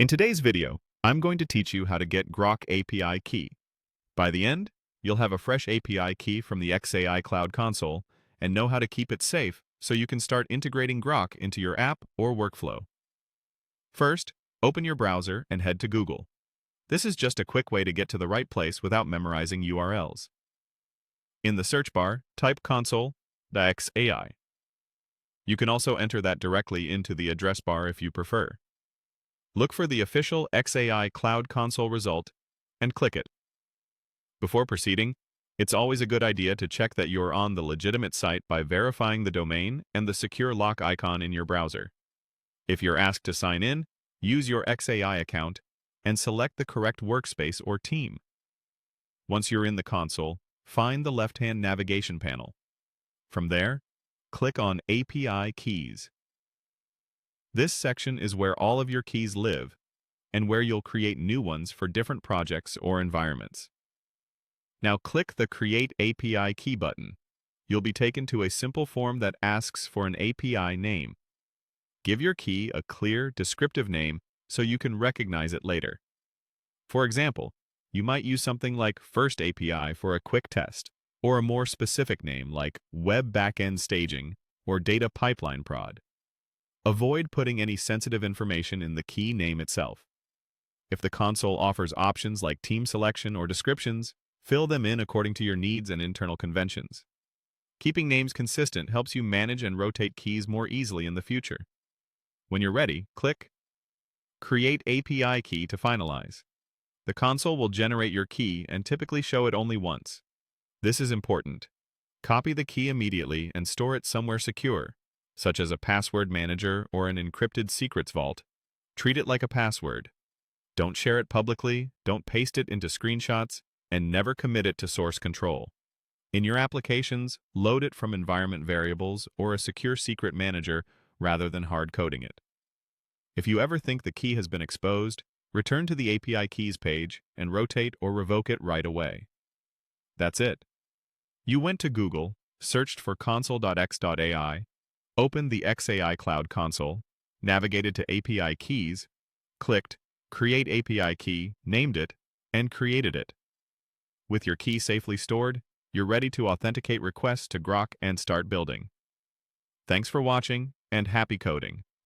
In today's video, I'm going to teach you how to get Grok API Key. By the end, you'll have a fresh API key from the XAI Cloud Console and know how to keep it safe so you can start integrating Grok into your app or workflow. First, open your browser and head to Google. This is just a quick way to get to the right place without memorizing URLs. In the search bar, type console.xai. You can also enter that directly into the address bar if you prefer. Look for the official XAI Cloud Console result and click it. Before proceeding, it's always a good idea to check that you're on the legitimate site by verifying the domain and the secure lock icon in your browser. If you're asked to sign in, use your XAI account and select the correct workspace or team. Once you're in the console, find the left-hand navigation panel. From there, click on API Keys. This section is where all of your keys live and where you'll create new ones for different projects or environments. Now click the Create API Key button. You'll be taken to a simple form that asks for an API name. Give your key a clear, descriptive name so you can recognize it later. For example, you might use something like First API for a quick test, or a more specific name like Web Backend Staging or Data Pipeline Prod. Avoid putting any sensitive information in the key name itself. If the console offers options like team selection or descriptions, fill them in according to your needs and internal conventions. Keeping names consistent helps you manage and rotate keys more easily in the future. When you're ready, click Create API Key to finalize. The console will generate your key and typically show it only once. This is important. Copy the key immediately and store it somewhere secure, such as a password manager or an encrypted secrets vault. Treat it like a password. Don't share it publicly, don't paste it into screenshots, and never commit it to source control. In your applications, load it from environment variables or a secure secret manager rather than hard coding it. If you ever think the key has been exposed, return to the API Keys page and rotate or revoke it right away. That's it. You went to Google, searched for console.x.ai, opened the XAI Cloud Console, navigated to API Keys, clicked Create API Key, named it, and created it. With your key safely stored, you're ready to authenticate requests to Grok and start building. Thanks for watching, and happy coding!